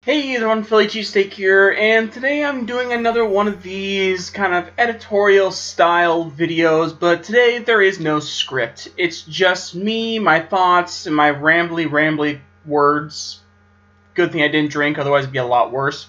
Hey everyone, Philly Cheesesteak here, and today I'm doing another one of these kind of editorial style videos, but today there is no script. It's just me, my thoughts, and my rambly words. Good thing I didn't drink, otherwise it'd be a lot worse.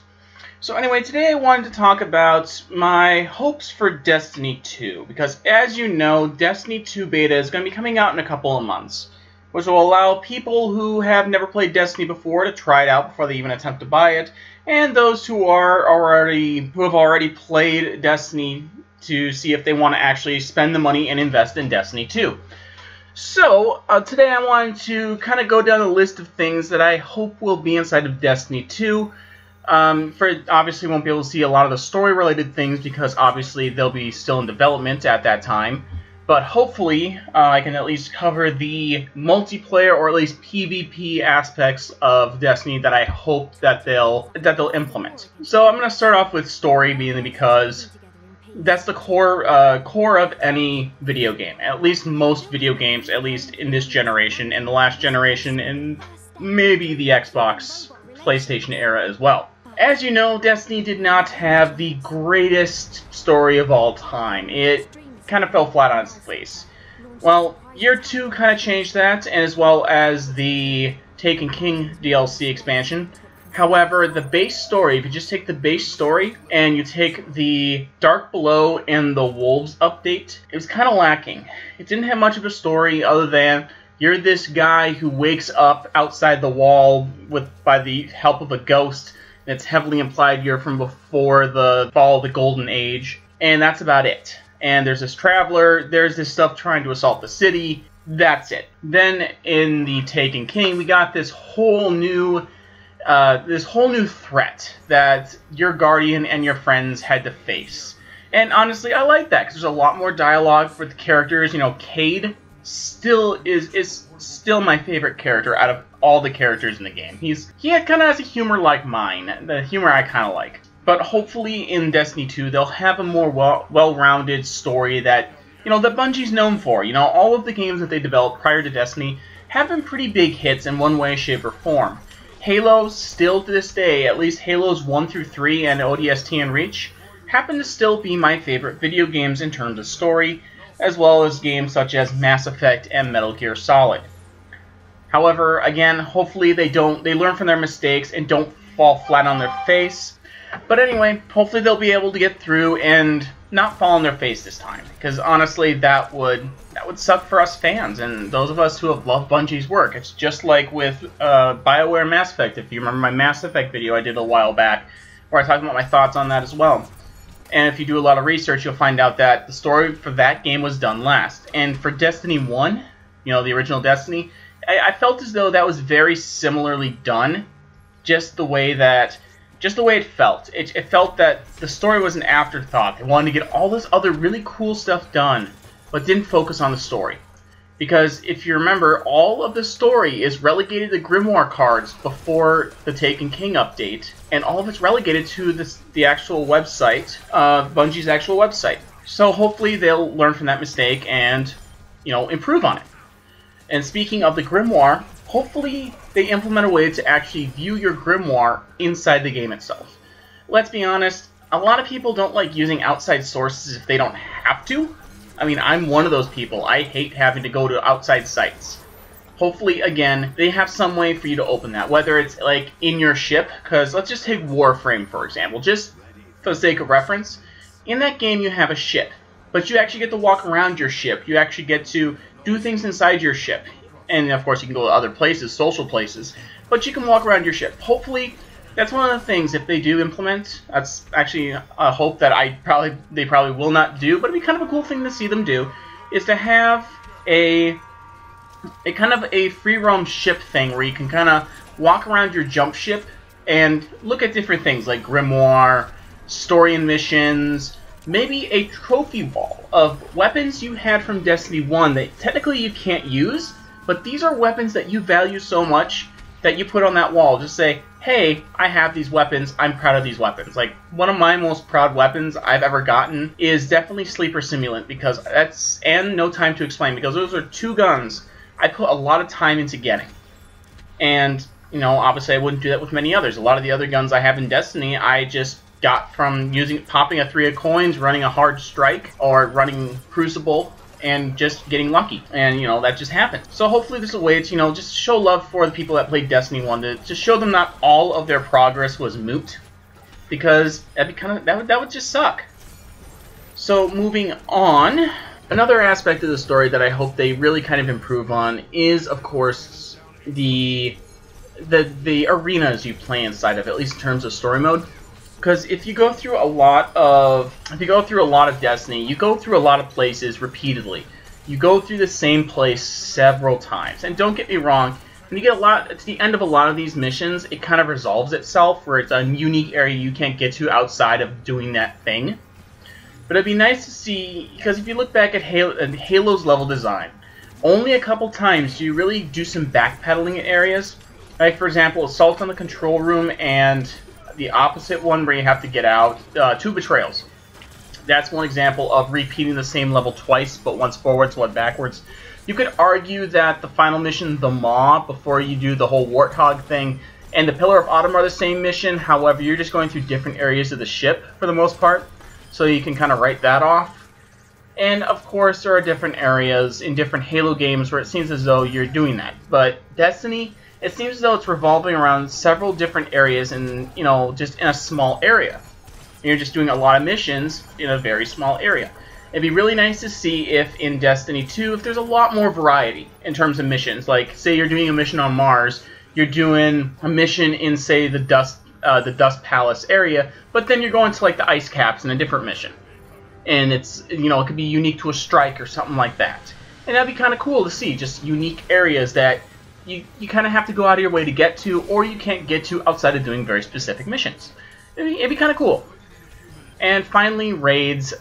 So anyway, today I wanted to talk about my hopes for Destiny 2, because as you know, Destiny 2 beta is going to be coming out in a couple of months, which will allow people who have never played Destiny before to try it out before they even attempt to buy it, and those who have already played Destiny to see if they want to actually spend the money and invest in Destiny 2. So, today I wanted to kind of go down the list of things that I hope will be inside of Destiny 2. Obviously won't be able to see a lot of the story-related things because obviously they'll be still in development at that time. But hopefully, I can at least cover the multiplayer or at least PvP aspects of Destiny that I hope that they'll implement. So I'm going to start off with story, mainly because that's the core of any video game. At least most video games, at least in this generation, and the last generation, and maybe the Xbox, PlayStation era as well. As you know, Destiny did not have the greatest story of all time. It kind of fell flat on its face. Well, Year 2 kind of changed that, as well as the Taken King DLC expansion. However, the base story, if you just take the base story and you take the Dark Below and the Wolves update, it was kind of lacking. It didn't have much of a story other than you're this guy who wakes up outside the wall by the help of a ghost. It's heavily implied you're from before the fall of the Golden Age, and that's about it. And there's this traveler, there's this stuff trying to assault the city, that's it. Then in the Taken King, we got this whole new threat that your Guardian and your friends had to face. And honestly, I like that, because there's a lot more dialogue for the characters. You know, Cayde is still my favorite character out of all the characters in the game. He kind of has a humor like mine, the humor I kind of like. But hopefully in Destiny 2 they'll have a more well-rounded story that, you know, that Bungie's known for. You know, all of the games that they developed prior to Destiny have been pretty big hits in one way, shape, or form. Halo, still to this day, at least Halos 1 through 3 and ODST and Reach, happen to still be my favorite video games in terms of story, as well as games such as Mass Effect and Metal Gear Solid. However, again, hopefully they learn from their mistakes and don't fall flat on their face. But anyway, hopefully they'll be able to get through and not fall on their face this time, because honestly, that would suck for us fans and those of us who have loved Bungie's work. It's just like with BioWare Mass Effect. If you remember my Mass Effect video I did a while back, where I talked about my thoughts on that as well. And if you do a lot of research, you'll find out that the story for that game was done last. And for Destiny 1, you know, the original Destiny, I felt as though that was very similarly done, just the way it felt. It felt that the story was an afterthought. They wanted to get all this other really cool stuff done, but didn't focus on the story. Because if you remember, all of the story is relegated to Grimoire cards before the Taken King update, and all of it's relegated to the actual website, Bungie's actual website. So hopefully they'll learn from that mistake and, you know, improve on it. And speaking of the Grimoire, hopefully they implement a way to actually view your Grimoire inside the game itself. Let's be honest, a lot of people don't like using outside sources if they don't have to. I mean, I'm one of those people. I hate having to go to outside sites. Hopefully, again, they have some way for you to open that, whether it's like in your ship, because let's just take Warframe, for example, just for the sake of reference. In that game, you have a ship, but you actually get to walk around your ship. You actually get to do things inside your ship. And of course you can go to other places, social places, but you can walk around your ship. Hopefully, that's one of the things, if they do implement, that's actually a hope that they probably will not do, but it'd be kind of a cool thing to see them do, is to have a kind of a free roam ship thing where you can kind of walk around your jump ship and look at different things like Grimoire, story and missions, maybe a trophy wall of weapons you had from Destiny 1 that technically you can't use, but these are weapons that you value so much that you put on that wall. Just say, hey, I have these weapons, I'm proud of these weapons. Like, one of my most proud weapons I've ever gotten is definitely Sleeper Simulant, because and No Time to Explain, because those are two guns I put a lot of time into getting. And You know, obviously I wouldn't do that with many others. A lot of the other guns I have in Destiny, I just got from popping a 3 of coins, running a hard strike, or running Crucible, and just getting lucky. And, you know, that just happened. So hopefully there's a way to, you know, just show love for the people that played Destiny 1, to just show them not all of their progress was moot, because that'd be that would just suck. So moving on, another aspect of the story that I hope they really kind of improve on is, of course, the arenas you play inside of, at least in terms of story mode. Because if you go through a lot of Destiny, you go through a lot of places repeatedly. You go through the same place several times. And don't get me wrong, when you get to the end of a lot of these missions, it kind of resolves itself, where it's a unique area you can't get to outside of doing that thing. But it'd be nice to see, because if you look back at Halo's level design, only a couple times do you really do some backpedaling in areas. Like, for example, Assault on the Control Room, and the opposite one where you have to get out, 2 Betrayals. That's one example of repeating the same level twice, but once forwards, one backwards. You could argue that the final mission, the Maw, before you do the whole Warthog thing, and the Pillar of Autumn are the same mission. However, you're just going through different areas of the ship for the most part, so you can kind of write that off. And of course, there are different areas in different Halo games where it seems as though you're doing that. But Destiny, it seems as though it's revolving around several different areas, and, you know, just in a small area. And you're just doing a lot of missions in a very small area. It'd be really nice to see if in Destiny 2, if there's a lot more variety in terms of missions. Like, say you're doing a mission on Mars, you're doing a mission in, say, the Dust Palace area, but then you're going to, like, the ice caps in a different mission. And it's, you know, it could be unique to a strike or something like that. And that'd be kind of cool to see, just unique areas that you kind of have to go out of your way to get to, or you can't get to outside of doing very specific missions. It'd be kind of cool. And finally, raids.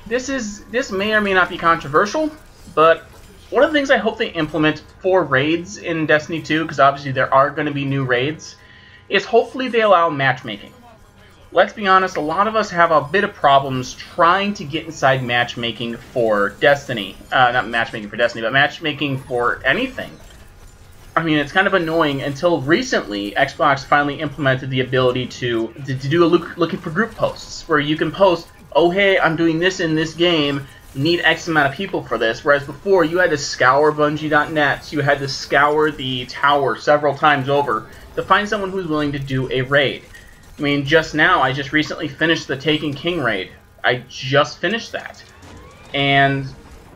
This may or may not be controversial, but one of the things I hope they implement for raids in Destiny 2, because obviously there are going to be new raids, is hopefully they allow matchmaking. Let's be honest, a lot of us have a bit of problems trying to get inside matchmaking for Destiny. Not matchmaking for Destiny, but matchmaking for anything. I mean, it's kind of annoying. Until recently, Xbox finally implemented the ability to do a looking for group posts, where you can post, oh hey, I'm doing this in this game, need X amount of people for this, whereas before you had to scour Bungie.net, you had to scour the tower several times over to find someone who's willing to do a raid. I mean, just now, I just recently finished the Taken King raid. I just finished that. And,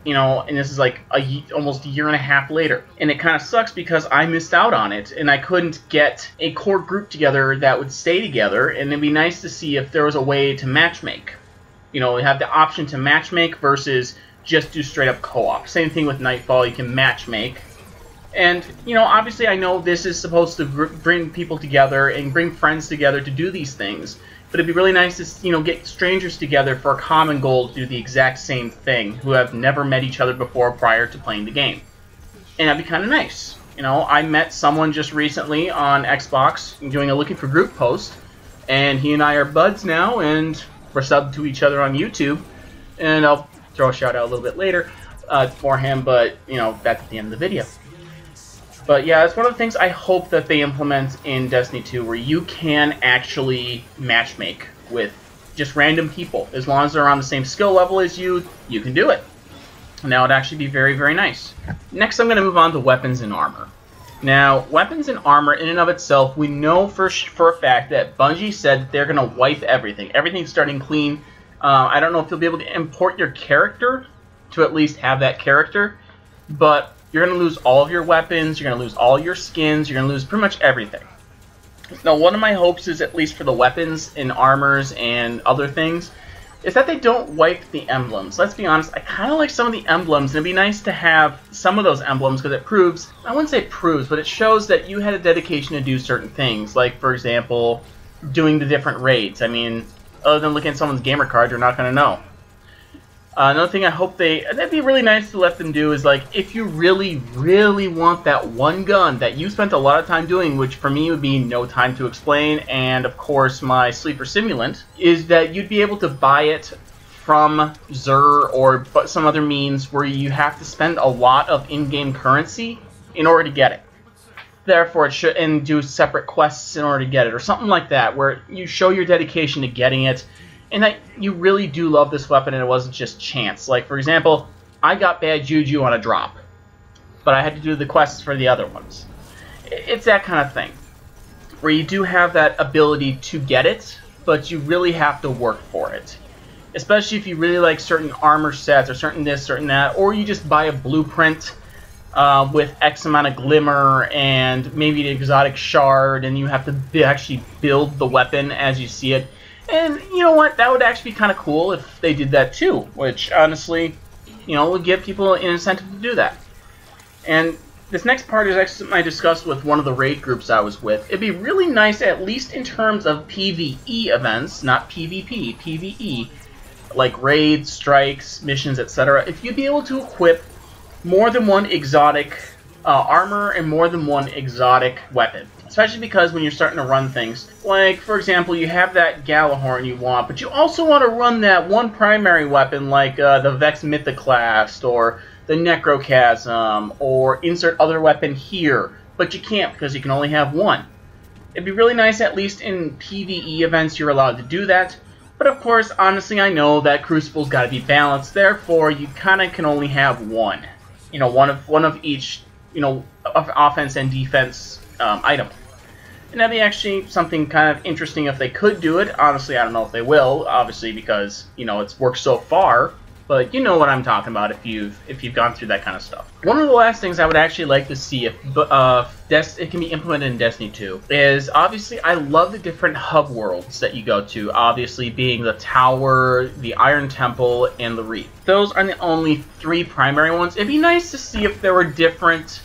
you know, and this is like almost a year and a half later. And it kind of sucks because I missed out on it, and I couldn't get a core group together that would stay together, and it'd be nice to see if there was a way to matchmake. You know, have the option to matchmake versus just do straight up co-op. Same thing with Nightfall, you can matchmake. And, you know, obviously I know this is supposed to bring people together and bring friends together to do these things, but it'd be really nice to, you know, get strangers together for a common goal to do the exact same thing, who have never met each other before prior to playing the game. And that'd be kind of nice. You know, I met someone just recently on Xbox doing a looking for group post, and he and I are buds now, and we're subbed to each other on YouTube, and I'll throw a shout out a little bit later for him, but, you know, that's at the end of the video. But yeah, it's one of the things I hope that they implement in Destiny 2, where you can actually matchmake with just random people. As long as they're on the same skill level as you, you can do it. And that would actually be very, very nice. Next, I'm going to move on to weapons and armor. Now, weapons and armor in and of itself, we know for a fact that Bungie said that they're going to wipe everything. Everything's starting clean. I don't know if you'll be able to import your character to at least have that character, but you're going to lose all of your weapons, you're going to lose all your skins, you're going to lose pretty much everything. Now, one of my hopes is, at least for the weapons and armors and other things, is that they don't wipe the emblems. Let's be honest, I kind of like some of the emblems, and it'd be nice to have some of those emblems, because it proves, I wouldn't say proves, but it shows that you had a dedication to do certain things. Like, for example, doing the different raids. I mean, other than looking at someone's gamer card, you're not going to know. Another thing I hope that'd be really nice to let them do is, like, if you really, really want that one gun that you spent a lot of time doing, which for me would be No Time to Explain, and of course my Sleeper Simulant, is that you'd be able to buy it from Xur or some other means where you have to spend a lot of in-game currency in order to get it. therefore it should, and do separate quests in order to get it, or something like that, where you show your dedication to getting it, and that you really do love this weapon and it wasn't just chance. Like, for example, I got Bad Juju on a drop, but I had to do the quests for the other ones. It's that kind of thing, where you do have that ability to get it, but you really have to work for it. Especially if you really like certain armor sets, or certain this, certain that, or you just buy a blueprint with X amount of glimmer and maybe the exotic shard, and you have to actually build the weapon as you see it. And you know what? That would actually be kind of cool if they did that too, which honestly, you know, would give people an incentive to do that. And this next part is actually something I discussed with one of the raid groups I was with. It'd be really nice, at least in terms of PvE events, not PvP, PvE, like raids, strikes, missions, etc., if you'd be able to equip more than one exotic armor and more than one exotic weapon. Especially because when you're starting to run things, like, for example, you have that Galahorn you want, but you also want to run that one primary weapon, like the Vex Mythoclast, or the Necrochasm, or insert other weapon here, but you can't because you can only have one. It'd be really nice, at least in PvE events, you're allowed to do that. But of course, honestly, I know that Crucible's got to be balanced, therefore you kind of can only have one. You know, one of each, you know, of offense and defense item. And that'd be actually something kind of interesting if they could do it. Honestly, I don't know if they will, obviously, because, you know, it's worked so far. But you know what I'm talking about if you've gone through that kind of stuff. One of the last things I would actually like to see if it can be implemented in Destiny 2 is, obviously, I love the different hub worlds that you go to. Obviously, being the Tower, the Iron Temple, and the Reef. Those are the only 3 primary ones. It'd be nice to see if there were different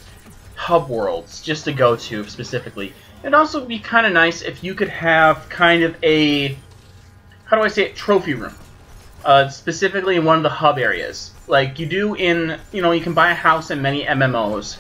hub worlds just to go to specifically. It'd also be kind of nice if you could have kind of a, how do I say it, trophy room. Specifically in one of the hub areas. Like you do in, you know, you can buy a house in many MMOs.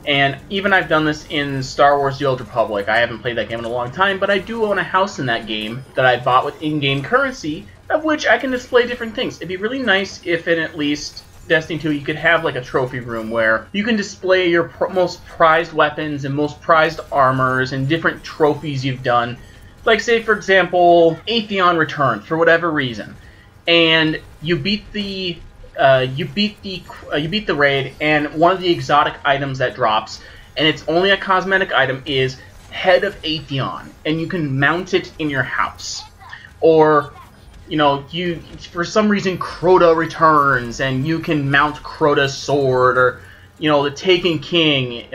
And even I've done this in Star Wars The Old Republic. I haven't played that game in a long time, but I do own a house in that game that I bought with in-game currency, of which I can display different things. It'd be really nice if in at least Destiny 2 you could have like a trophy room where you can display your most prized weapons and most prized armors and different trophies you've done. Like, say, for example, Atheon returned for whatever reason. And you beat the raid, and one of the exotic items that drops, and it's only a cosmetic item, is Head of Atheon, and you can mount it in your house. Or, you know, for some reason Crota returns, and you can mount Crota's sword, or, you know, the Taken King,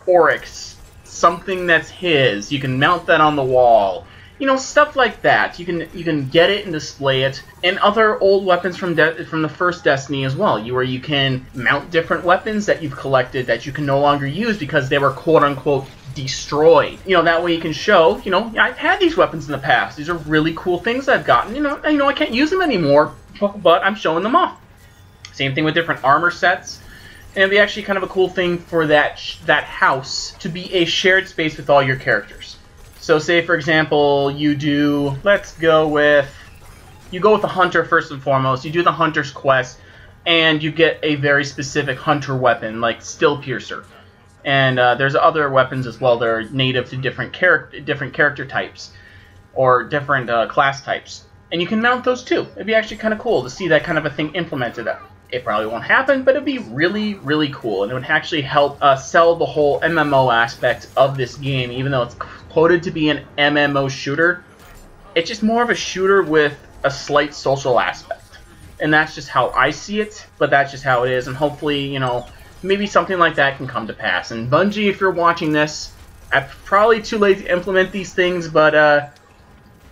Oryx, something that's his. You can mount that on the wall. You know, stuff like that. You can get it and display it, and other old weapons from the first Destiny as well. Where you can mount different weapons that you've collected that you can no longer use because they were quote unquote destroyed. You know, that way you can show, you know, I've had these weapons in the past. These are really cool things I've gotten. You know, I can't use them anymore, but I'm showing them off. Same thing with different armor sets. And it'd be actually kind of a cool thing for that house to be a shared space with all your characters. So say, for example, you go with the hunter first and foremost. You do the hunter's quest, and you get a very specific hunter weapon, like Still Piercer. And there's other weapons as well that are native to different character types, or different class types. And you can mount those too. It'd be actually kind of cool to see that kind of a thing implemented. It probably won't happen, but it'd be really, really cool. And it would actually help sell the whole MMO aspect of this game, even though it's quoted to be an MMO shooter. It's just more of a shooter with a slight social aspect. And that's just how I see it, but that's just how it is. And hopefully, you know, maybe something like that can come to pass. And Bungie, if you're watching this, I'm probably too late to implement these things, but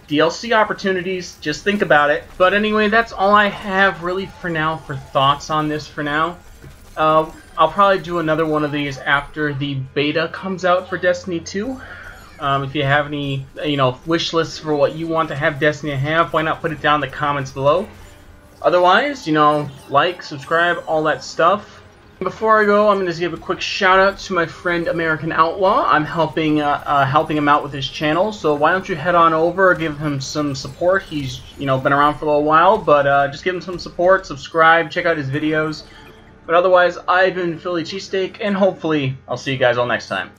DLC opportunities, just think about it. But anyway, that's all I have really for now for thoughts on this for now. I'll probably do another one of these after the beta comes out for Destiny 2. If you have any, you know, wish lists for what you want to have Destiny have, why not put it down in the comments below. Otherwise, you know, like, subscribe, all that stuff. Before I go, I'm going to give a quick shout out to my friend American Outlaw. I'm helping him out with his channel, so why don't you head on over, give him some support. He's, you know, been around for a little while, but just give him some support, subscribe, check out his videos. But otherwise, I've been Philly Cheesesteak, and hopefully I'll see you guys all next time.